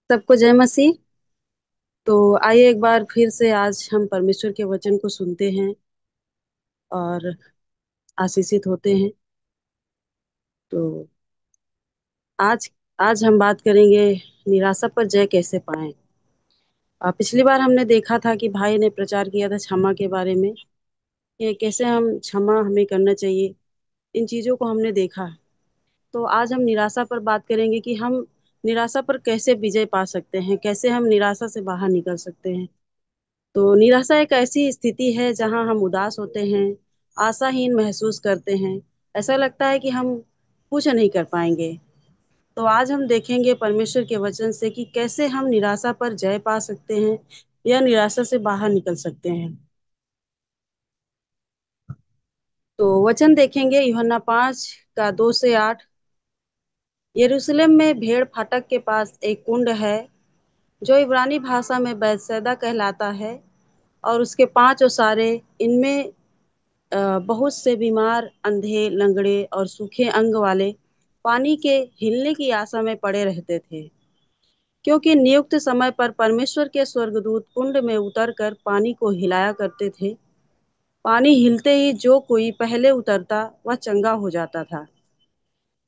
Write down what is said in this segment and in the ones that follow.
सबको जय मसीह। तो आइए एक बार फिर से आज हम परमेश्वर के वचन को सुनते हैं और आशीषित होते हैं। तो आज आज हम बात करेंगे निराशा पर जय कैसे पाएं। पिछली बार हमने देखा था कि भाई ने प्रचार किया था क्षमा के बारे में कि कैसे हम क्षमा हमें करना चाहिए। इन चीज़ों को हमने देखा। तो आज हम निराशा पर बात करेंगे कि हम निराशा पर कैसे विजय पा सकते हैं, कैसे हम निराशा से बाहर निकल सकते हैं। तो निराशा एक ऐसी स्थिति है जहां हम उदास होते हैं, आशाहीन महसूस करते हैं। ऐसा लगता है कि हम कुछ नहीं कर पाएंगे। तो आज हम देखेंगे परमेश्वर के वचन से कि कैसे हम निराशा पर जय पा सकते हैं या निराशा से बाहर निकल सकते हैं। तो वचन देखेंगे यूहन्ना 5 का 2 से 8। यरूशलेम में भेड़ फाटक के पास एक कुंड है जो इब्रानी भाषा में बैतसैदा कहलाता है, और उसके 5 ओसारे। इनमें बहुत से बीमार, अंधे, लंगड़े और सूखे अंग वाले पानी के हिलने की आशा में पड़े रहते थे, क्योंकि नियुक्त समय पर परमेश्वर के स्वर्गदूत कुंड में उतरकर पानी को हिलाया करते थे। पानी हिलते ही जो कोई पहले उतरता वह चंगा हो जाता था,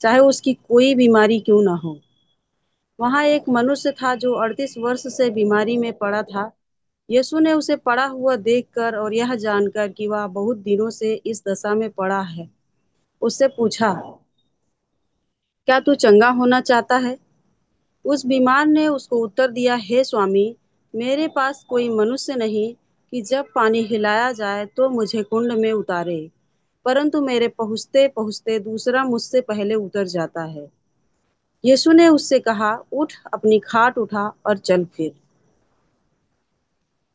चाहे उसकी कोई बीमारी क्यों न हो। वहां एक मनुष्य था जो 38 वर्ष से बीमारी में पड़ा था। यीशु ने उसे पड़ा हुआ देखकर और यह जानकर कि वह बहुत दिनों से इस दशा में पड़ा है, उससे पूछा, क्या तू चंगा होना चाहता है? उस बीमार ने उसको उत्तर दिया, हे स्वामी, मेरे पास कोई मनुष्य नहीं कि जब पानी हिलाया जाए तो मुझे कुंड में उतारे, परंतु मेरे पहुँचते पहुँचते दूसरा मुझसे पहले उतर जाता है। यीशु ने उससे कहा, उठ, अपनी खाट उठा और चल फिर।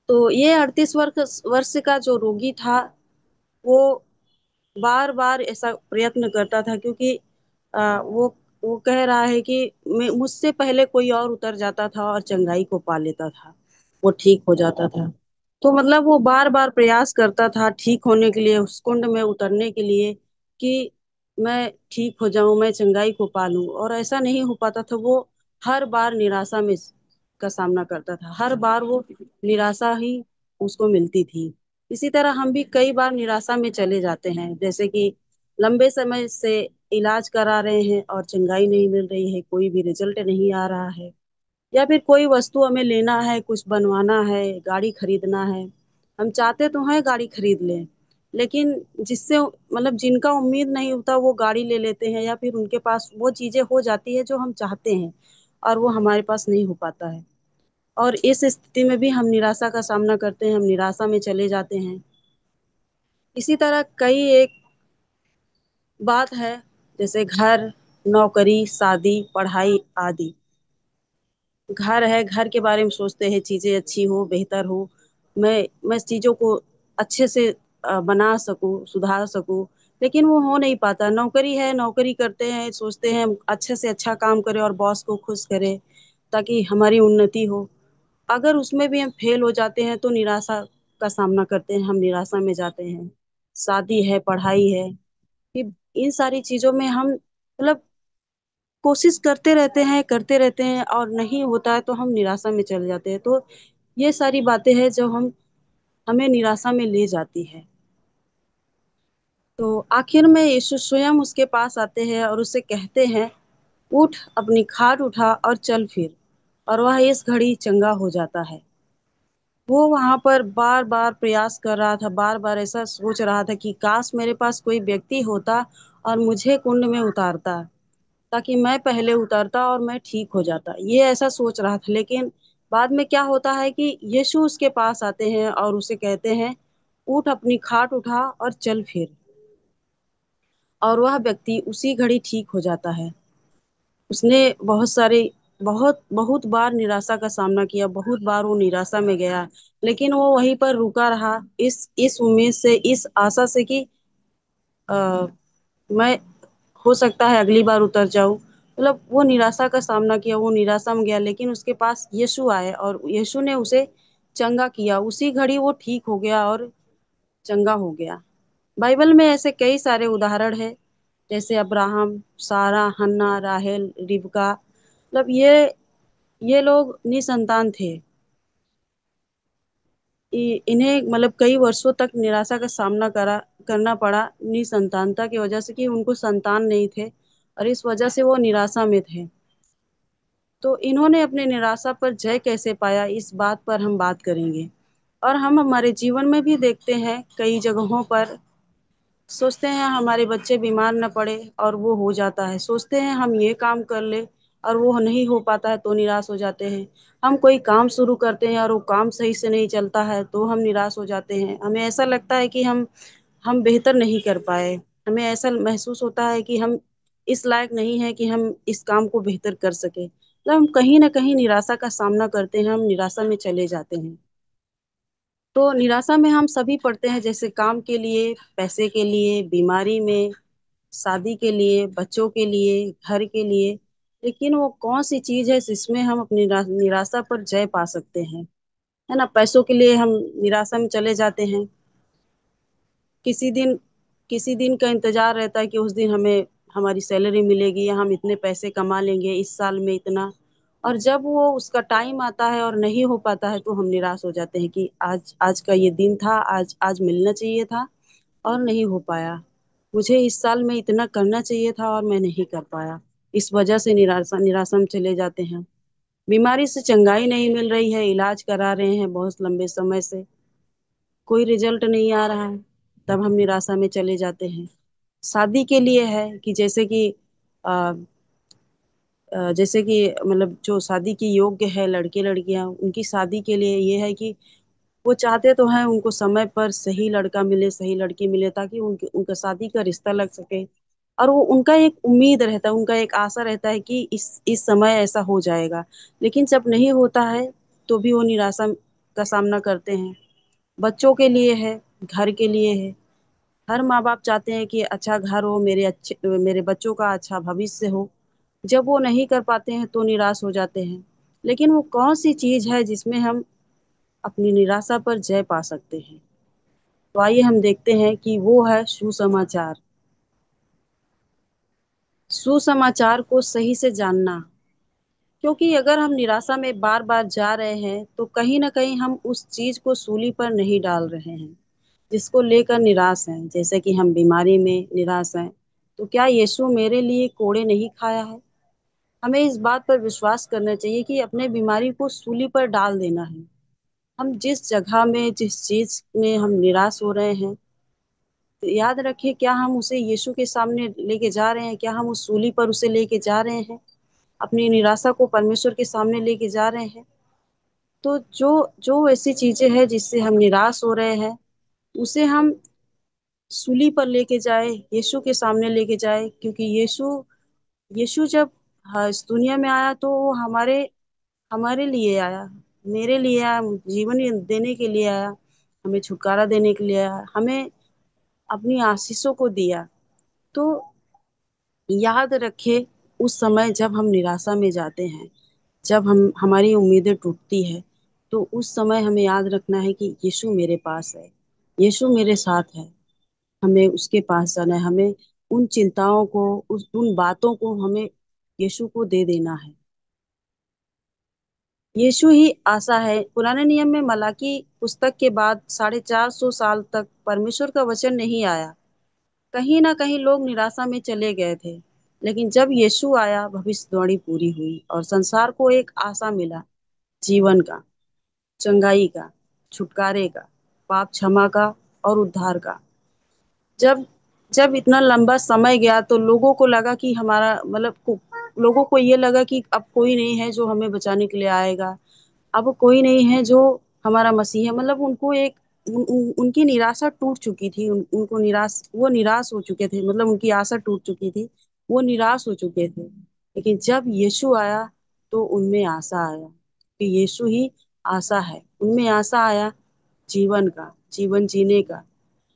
तो ये 38 वर्ष का जो रोगी था, वो बार बार ऐसा प्रयत्न करता था, क्योंकि वो कह रहा है कि मुझसे पहले कोई और उतर जाता था और चंगाई को पा लेता था, वो ठीक हो जाता था। तो मतलब वो बार बार प्रयास करता था ठीक होने के लिए, उस कुंड में उतरने के लिए, कि मैं ठीक हो जाऊं, मैं चंगाई को पा लूं। और ऐसा नहीं हो पाता था। वो हर बार निराशा में का सामना करता था, हर बार वो निराशा ही उसको मिलती थी। इसी तरह हम भी कई बार निराशा में चले जाते हैं, जैसे कि लंबे समय से इलाज करा रहे हैं और चंगाई नहीं मिल रही है, कोई भी रिजल्ट नहीं आ रहा है। या फिर कोई वस्तु हमें लेना है, कुछ बनवाना है, गाड़ी खरीदना है। हम चाहते तो हैं गाड़ी खरीद लें, लेकिन जिससे मतलब जिनका उम्मीद नहीं होता वो गाड़ी ले लेते हैं, या फिर उनके पास वो चीजें हो जाती है जो हम चाहते हैं और वो हमारे पास नहीं हो पाता है। और इस स्थिति में भी हम निराशा का सामना करते हैं, हम निराशा में चले जाते हैं। इसी तरह कई एक बात है, जैसे घर, नौकरी, शादी, पढ़ाई आदि। घर है, घर के बारे में सोचते हैं चीजें अच्छी हो, बेहतर हो, मैं चीजों को अच्छे से बना सकूं, सुधार सकूं, लेकिन वो हो नहीं पाता। नौकरी है, नौकरी करते हैं, सोचते हैं अच्छे से अच्छा काम करें और बॉस को खुश करें ताकि हमारी उन्नति हो। अगर उसमें भी हम फेल हो जाते हैं तो निराशा का सामना करते हैं, हम निराशा में जाते हैं। शादी है, पढ़ाई है, कि इन सारी चीजों में हम मतलब कोशिश करते रहते हैं और नहीं होता है तो हम निराशा में चले जाते हैं। तो ये सारी बातें हैं जो हमें निराशा में ले जाती है। तो आखिर में यीशु स्वयं उसके पास आते हैं और उससे कहते हैं, उठ, अपनी खाट उठा और चल फिर। और वह इस घड़ी चंगा हो जाता है। वो वहां पर बार बार प्रयास कर रहा था, बार बार ऐसा सोच रहा था कि काश मेरे पास कोई व्यक्ति होता और मुझे कुंड में उतारता, ताकि मैं पहले उतरता और मैं ठीक हो जाता। ये ऐसा सोच रहा था। लेकिन बाद में क्या होता है कि यीशु उसके पास आते हैं और उसे कहते हैं, उठ, अपनी खाट उठा और चल फिर। और वह व्यक्ति उसी घड़ी ठीक हो जाता है। उसने बहुत बहुत बार निराशा का सामना किया, बहुत बार वो निराशा में गया, लेकिन वो वहीं पर रुका रहा, इस उम्मीद से, इस आशा से कि आ, मैं हो सकता है अगली बार उतर जाऊं। मतलब वो निराशा का सामना किया, वो निराशा में गया, लेकिन उसके पास यीशु आए और यीशु ने उसे चंगा किया। उसी घड़ी वो ठीक हो गया और चंगा हो गया। बाइबल में ऐसे कई सारे उदाहरण हैं, जैसे अब्राहम, सारा, हन्ना, राहेल, रिबका। मतलब ये ये लोग निसंतान थे। इन्हें मतलब कई वर्षों तक निराशा का सामना करना पड़ा निसंतानता की वजह से, कि उनको संतान नहीं थे और इस वजह से वो निराशा में थे। तो इन्होंने अपने निराशा पर जय कैसे पाया, इस बात पर हम बात करेंगे। और हम हमारे जीवन में भी देखते हैं कई जगहों पर, सोचते हैं हमारे बच्चे बीमार न पड़े और वो हो जाता है, सोचते हैं हम ये काम कर ले और वो नहीं हो पाता है तो निराश हो जाते हैं। हम कोई काम शुरू करते हैं और वो काम सही से नहीं चलता है तो हम निराश हो जाते हैं, हमें ऐसा लगता है कि हम बेहतर नहीं कर पाए। हमें ऐसा महसूस होता है कि हम इस लायक नहीं है कि हम इस काम को बेहतर कर सके, मतलब हम कहीं ना कहीं निराशा का सामना करते हैं, हम निराशा में चले जाते हैं। तो निराशा में हम सभी पड़ते हैं, जैसे काम के लिए, पैसे के लिए, बीमारी में, शादी के लिए, बच्चों के लिए, घर के लिए। लेकिन वो कौन सी चीज है जिसमें हम अपनी निराशा पर जय पा सकते हैं? है ना, पैसों के लिए हम निराशा में चले जाते हैं। किसी दिन किसी दिन का इंतजार रहता है कि उस दिन हमें हमारी सैलरी मिलेगी या हम इतने पैसे कमा लेंगे इस साल में इतना। और जब वो उसका टाइम आता है और नहीं हो पाता है तो हम निराश हो जाते हैं कि आज आज का ये दिन था, आज आज मिलना चाहिए था और नहीं हो पाया। मुझे इस साल में इतना करना चाहिए था और मैं नहीं कर पाया। इस वजह से निराशा निराशा में चले जाते हैं। बीमारी से चंगाई नहीं मिल रही है, इलाज करा रहे हैं बहुत लंबे समय से, कोई रिजल्ट नहीं आ रहा है, तब हम निराशा में चले जाते हैं। शादी के लिए है कि जैसे कि मतलब जो शादी की योग्य है लड़के लड़कियां, उनकी शादी के लिए ये है कि वो चाहते तो हैं उनको समय पर सही लड़का मिले, सही लड़की मिले, ताकि उनके उनका शादी का रिश्ता लग सके। और वो उनका एक उम्मीद रहता है, उनका एक आशा रहता है कि इस समय ऐसा हो जाएगा। लेकिन जब नहीं होता है तो भी वो निराशा का सामना करते हैं। बच्चों के लिए है, घर के लिए है। हर माँ बाप चाहते हैं कि अच्छा घर हो, मेरे बच्चों का अच्छा भविष्य हो। जब वो नहीं कर पाते हैं तो निराश हो जाते हैं। लेकिन वो कौन सी चीज है जिसमें हम अपनी निराशा पर जय पा सकते हैं? तो आइए हम देखते हैं कि वो है सुसमाचार। सुसमाचार को सही से जानना। क्योंकि अगर हम निराशा में बार बार जा रहे हैं तो कहीं ना कहीं हम उस चीज को सूली पर नहीं डाल रहे हैं जिसको लेकर निराश हैं। जैसे कि हम बीमारी में निराश हैं, तो क्या यीशु मेरे लिए कोड़े नहीं खाया है? हमें इस बात पर विश्वास करना चाहिए कि अपने बीमारी को सूली पर डाल देना है। हम जिस जगह में, जिस चीज में हम निराश हो रहे हैं, तो याद रखिए, क्या हम उसे यीशु के सामने लेके जा रहे हैं? क्या हम उस सूली पर उसे लेके जा रहे हैं? अपनी निराशा को परमेश्वर के सामने लेके जा रहे हैं? तो जो जो ऐसी चीजें हैं जिससे हम निराश हो रहे हैं, उसे हम सूली पर लेके जाए, यीशु के सामने लेके जाए। क्योंकि यीशु यीशु जब इस दुनिया में आया तो वो हमारे हमारे लिए आया, मेरे लिए आया, जीवन देने के लिए आया, हमें छुटकारा देने के लिए आया, हमें अपनी आशीषों को दिया। तो याद रखे, उस समय जब हम निराशा में जाते हैं, जब हम हमारी उम्मीदें टूटती है, तो उस समय हमें याद रखना है कि यीशु मेरे पास है, यीशु मेरे साथ है। हमें उसके पास जाना है, हमें उन चिंताओं को, उन बातों को हमें यीशु को दे देना है। यीशु ही आशा है। पुराने नियम में मलाकी पुस्तक के बाद 450 साल तक परमेश्वर का वचन नहीं आया। कहीं ना कहीं लोग निराशा में चले गए थे। लेकिन जब यीशु आया, भविष्यवाणी पूरी हुई और संसार को एक आशा मिला, जीवन का, चंगाई का, छुटकारे का, पाप क्षमा का और उद्धार का। जब जब इतना लंबा समय गया तो लोगों को लगा कि हमारा मतलब लोगों को ये लगा कि अब कोई नहीं है जो हमें बचाने के लिए आएगा, अब कोई नहीं है जो हमारा मसीह है। मतलब उनको एक उनकी निराशा टूट चुकी थी, उनको वो निराश हो चुके थे, मतलब उनकी आशा टूट चुकी थी, वो निराश हो चुके थे। लेकिन जब यीशु आया तो उनमें आशा आया, कि यीशु ही आशा है। उनमें आशा आया, जीवन का, जीवन जीने का,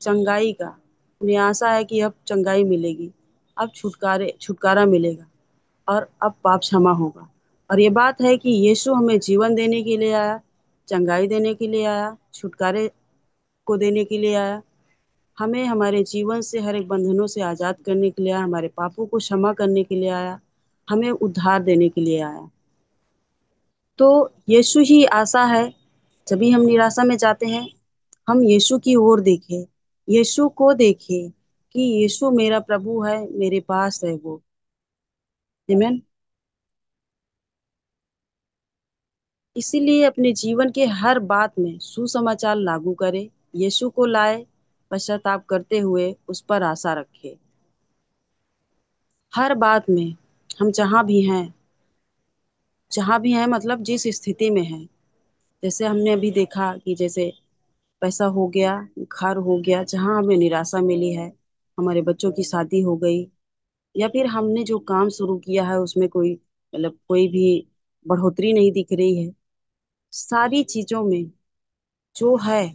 चंगाई का। उन्हें आशा है कि अब चंगाई मिलेगी, अब छुटकारा मिलेगा और अब पाप क्षमा होगा। और ये बात है कि यीशु हमें जीवन देने के लिए आया, चंगाई देने के लिए आया, छुटकारे को देने के लिए आया, हमें हमारे जीवन से हर एक बंधनों से आजाद करने के लिए आया, हमारे पापों को क्षमा करने के लिए आया, हमें उद्धार देने के लिए आया। तो यीशु ही आशा है। जब भी हम निराशा में जाते हैं, हम यीशु की ओर देखें, यीशु को देखें कि यीशु मेरा प्रभु है, मेरे पास है वो। आमीन। इसीलिए अपने जीवन के हर बात में सुसमाचार लागू करें, यीशु को लाए, पश्चाताप करते हुए उस पर आशा रखें। हर बात में हम जहाँ भी हैं मतलब जिस स्थिति में हैं, जैसे हमने अभी देखा कि जैसे पैसा हो गया, घर हो गया, जहाँ हमें निराशा मिली है, हमारे बच्चों की शादी हो गई, या फिर हमने जो काम शुरू किया है उसमें कोई मतलब कोई भी बढ़ोतरी नहीं दिख रही है, सारी चीजों में जो है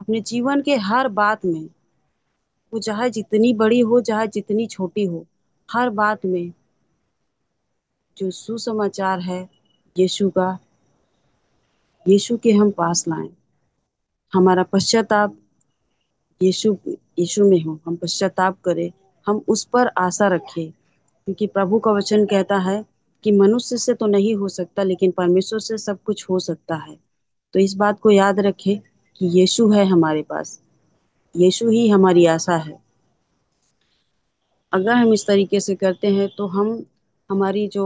अपने जीवन के हर बात में, वो चाहे जितनी बड़ी हो चाहे जितनी छोटी हो, हर बात में जो सुसमाचार है यीशु का, यीशु के हम पास लाएं। हमारा पश्चाताप यीशु यीशु में हो, हम पश्चाताप करें, हम उस पर आशा रखें, क्योंकि प्रभु का वचन कहता है कि मनुष्य से तो नहीं हो सकता लेकिन परमेश्वर से सब कुछ हो सकता है। तो इस बात को याद रखें कि यीशु है हमारे पास, यीशु ही हमारी आशा है। अगर हम इस तरीके से करते हैं तो हम हमारी जो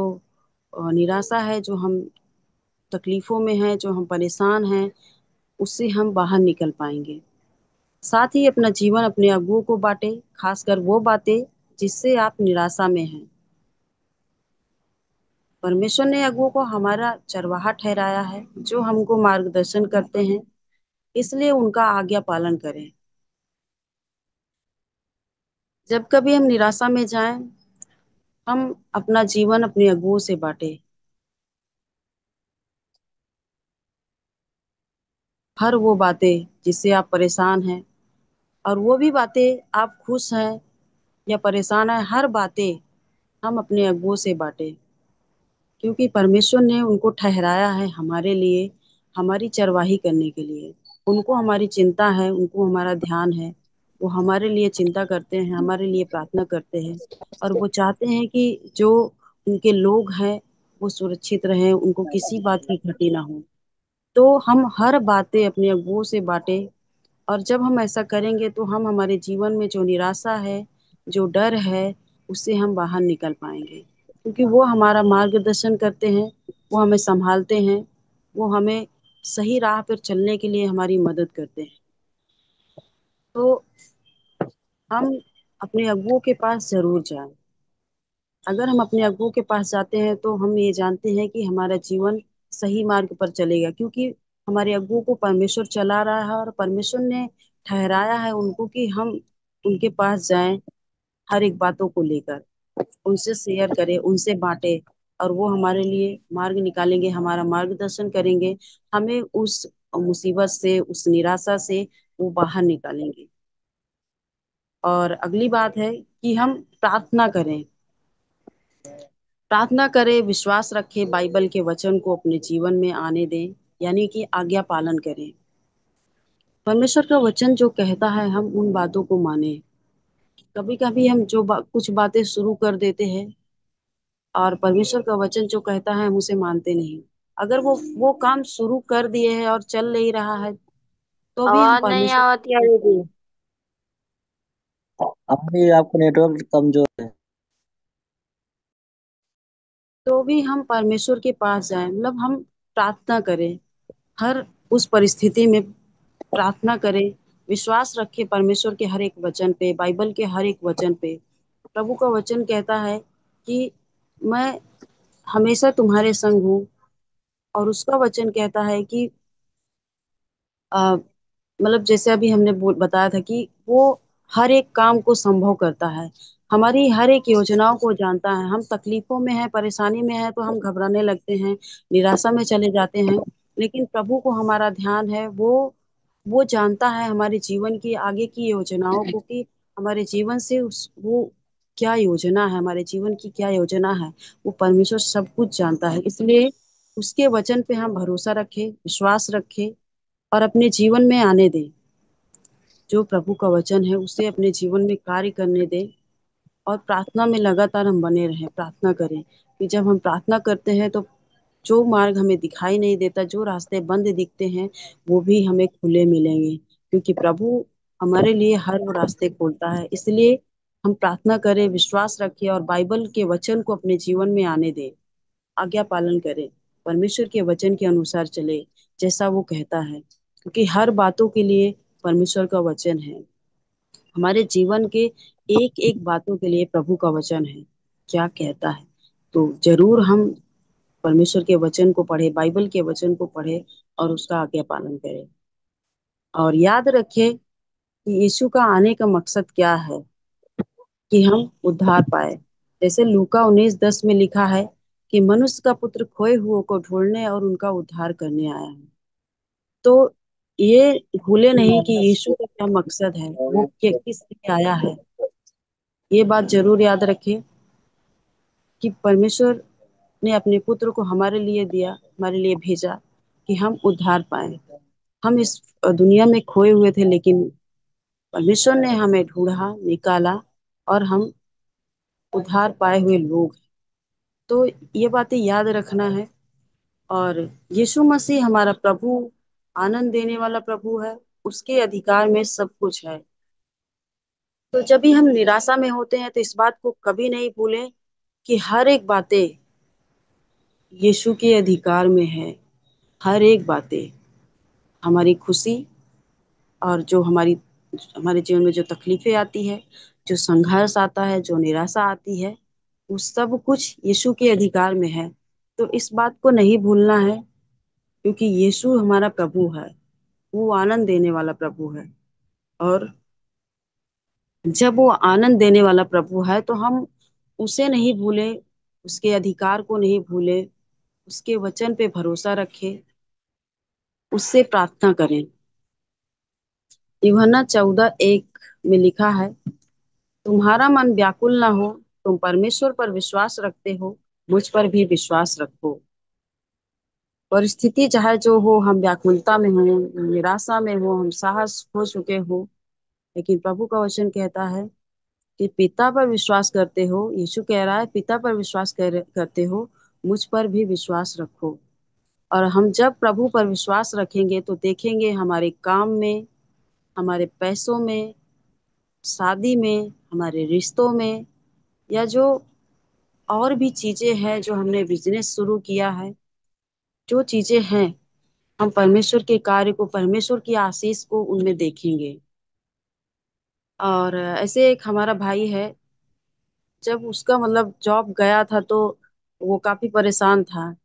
निराशा है, जो हम तकलीफों में हैं, जो हम परेशान हैं, उससे हम बाहर निकल पाएंगे। साथ ही अपना जीवन अपने अगुओं को बांटे, खासकर वो बातें जिससे आप निराशा में हैं। परमेश्वर ने अगुओं को हमारा चरवाहा ठहराया है, जो हमको मार्गदर्शन करते हैं, इसलिए उनका आज्ञा पालन करें। जब कभी हम निराशा में जाएं, हम अपना जीवन अपने अगुओं से बांटे। हर वो बातें जिससे आप परेशान हैं, और वो भी बातें आप खुश हैं या परेशान हैं, हर बातें हम अपने अगुओं से बांटे, क्योंकि परमेश्वर ने उनको ठहराया है हमारे लिए, हमारी चरवाही करने के लिए। उनको हमारी चिंता है, उनको हमारा ध्यान है, वो हमारे लिए चिंता करते हैं, हमारे लिए प्रार्थना करते हैं, और वो चाहते हैं कि जो उनके लोग हैं वो सुरक्षित रहें, उनको किसी बात की घटी ना हो। तो हम हर बातें अपने अगुओं से बांटे, और जब हम ऐसा करेंगे तो हम हमारे जीवन में जो निराशा है, जो डर है, उससे हम बाहर निकल पाएंगे, क्योंकि वो हमारा मार्गदर्शन करते हैं, वो हमें संभालते हैं, वो हमें सही राह पर चलने के लिए हमारी मदद करते हैं। तो हम अपने अगुओं के पास जरूर जाएं। अगर हम अपने अगुओं के पास जाते हैं तो हम ये जानते हैं कि हमारा जीवन सही मार्ग पर चलेगा, क्योंकि हमारे अगुओं को परमेश्वर चला रहा है, और परमेश्वर ने ठहराया है उनको कि हम उनके पास जाएं, हर एक बातों को लेकर उनसे शेयर करें, उनसे बांटे, और वो हमारे लिए मार्ग निकालेंगे, हमारा मार्गदर्शन करेंगे, हमें उस मुसीबत से, उस निराशा से वो बाहर निकालेंगे। और अगली बात है कि हम प्रार्थना करें, प्रार्थना करें, विश्वास रखें, बाइबल के वचन को अपने जीवन में आने दें, यानी कि आज्ञा पालन करें। परमेश्वर का वचन जो कहता है हम उन बातों को माने। कभी कभी हम कुछ बातें शुरू कर देते हैं, और परमेश्वर का वचन जो कहता है हम उसे मानते नहीं। अगर वो काम शुरू कर दिए हैं और चल नहीं रहा है, तो भी हम आवाज नहीं परमेश्वर आवती है को दीदी। मानते हैं। अभी आपको नेटवर्क कमजोर है। तो भी हम परमेश्वर के पास जाएं, मतलब हम प्रार्थना करें, हर उस परिस्थिति में प्रार्थना करें, विश्वास रखें परमेश्वर के हर एक वचन पे, बाइबल के हर एक वचन पे। प्रभु का वचन कहता है कि मैं हमेशा तुम्हारे संग हूँ, और उसका वचन कहता है कि मतलब जैसे अभी हमने बताया था कि वो हर एक काम को संभव करता है, हमारी हर एक योजनाओं को जानता है। हम तकलीफों में है, परेशानी में है तो हम घबराने लगते हैं, निराशा में चले जाते हैं, लेकिन प्रभु को हमारा ध्यान है, वो जानता है हमारे जीवन की आगे की योजनाओं को, कि हमारे जीवन से उस वो क्या योजना है, हमारे जीवन की क्या योजना है, वो परमेश्वर सब कुछ जानता है। इसलिए उसके वचन पे हम भरोसा रखें, विश्वास रखें, और अपने जीवन में आने दें। जो प्रभु का वचन है उसे अपने जीवन में कार्य करने दें, और प्रार्थना में लगातार हम बने रहें, प्रार्थना करें, कि जब हम प्रार्थना करते हैं तो जो मार्ग हमें दिखाई नहीं देता, जो रास्ते बंद दिखते हैं, वो भी हमें खुले मिलेंगे, क्योंकि प्रभु हमारे लिए हर वो रास्ते खोलता है। इसलिए हम प्रार्थना करें, विश्वास रखें और बाइबल के वचन को अपने जीवन में आने दें, आज्ञा पालन करें, परमेश्वर के वचन के अनुसार चले जैसा वो कहता है, क्योंकि हर बातों के लिए परमेश्वर का वचन है। हमारे जीवन के एक एक बातों के लिए प्रभु का वचन है, क्या कहता है। तो जरूर हम परमेश्वर के वचन को पढ़े, बाइबल के वचन को पढ़े और उसका आज्ञा पालन करें। और याद रखें कि यीशु का आने का मकसद क्या है, कि हम उद्धार पाए। जैसे लूका 19:10 में लिखा है कि मनुष्य का पुत्र खोए हुओं को ढूंढने और उनका उद्धार करने आया है। तो ये भूले नहीं कि यीशु का क्या मकसद है, वो किस लिए आया है। ये बात जरूर याद रखें कि परमेश्वर ने अपने पुत्र को हमारे लिए दिया, हमारे लिए भेजा कि हम उद्धार पाए। हम इस दुनिया में खोए हुए थे, लेकिन परमेश्वर ने हमें ढूंढा, निकाला और हम उद्धार पाए हुए लोग हैं। तो ये बातें याद रखना है। और यीशु मसीह हमारा प्रभु, आनंद देने वाला प्रभु है, उसके अधिकार में सब कुछ है। तो जब भी हम निराशा में होते हैं तो इस बात को कभी नहीं भूलें कि हर एक बातें यीशु के अधिकार में है। हर एक बातें, हमारी खुशी और जो हमारे जीवन में जो तकलीफें आती है, जो संघर्ष आता है, जो निराशा आती है, वो सब कुछ यीशु के अधिकार में है। तो इस बात को नहीं भूलना है, क्योंकि यीशु हमारा प्रभु है, वो आनंद देने वाला प्रभु है। और जब वो आनंद देने वाला प्रभु है तो हम उसे नहीं भूले, उसके अधिकार को नहीं भूले, उसके वचन पे भरोसा रखें, उससे प्रार्थना करें। यूहन्ना 14:1 में लिखा है, तुम्हारा मन व्याकुल ना हो, तुम परमेश्वर पर विश्वास रखते हो, मुझ पर भी विश्वास रखो। परिस्थिति चाहे जो हो, हम व्याकुलता में हो, निराशा में हो, हम साहस खो चुके हो, लेकिन प्रभु का वचन कहता है कि पिता पर विश्वास करते हो, यीशु कह रहा है पिता पर विश्वास करते हो, मुझ पर भी विश्वास रखो। और हम जब प्रभु पर विश्वास रखेंगे तो देखेंगे हमारे काम में, हमारे पैसों में, शादी में, हमारे रिश्तों में, या जो और भी चीजें हैं, जो हमने बिजनेस शुरू किया है, जो चीजें हैं, हम परमेश्वर के कार्य को, परमेश्वर की आशीष को उनमें देखेंगे। और ऐसे एक हमारा भाई है, जब उसका मतलब जॉब गया था तो वो काफी परेशान था,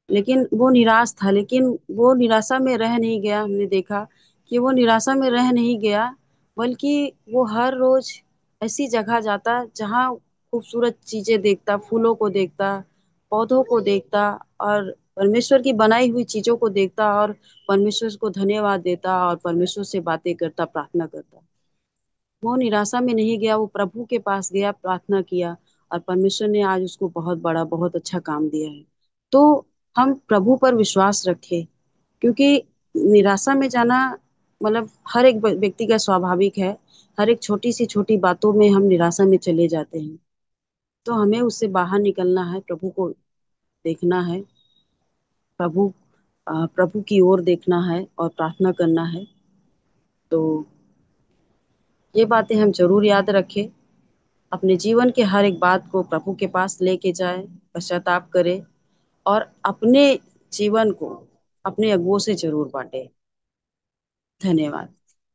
लेकिन वो निराश था। लेकिन वो निराशा में रह नहीं गया, हमने देखा कि वो निराशा में रह नहीं गया, बल्कि वो हर रोज ऐसी जगह जाता जहाँ खूबसूरत चीजें देखता, फूलों को देखता, पौधों को देखता और परमेश्वर की बनाई हुई चीजों को देखता और परमेश्वर को धन्यवाद देता और परमेश्वर से बातें करता, प्रार्थना करता। वो निराशा में नहीं गया, वो प्रभु के पास गया, प्रार्थना किया और परमेश्वर ने आज उसको बहुत बड़ा, बहुत अच्छा काम दिया है। तो हम प्रभु पर विश्वास रखें, क्योंकि निराशा में जाना मतलब हर एक व्यक्ति का स्वाभाविक है। हर एक छोटी सी छोटी बातों में हम निराशा में चले जाते हैं। तो हमें उससे बाहर निकलना है, प्रभु को देखना है, प्रभु की ओर देखना है और प्रार्थना करना है। तो ये बातें हम जरूर याद रखें, अपने जीवन के हर एक बात को प्रभु के पास लेके जाए, पश्चाताप करे और अपने जीवन को अपने अगुओं से जरूर बांटे। धन्यवाद।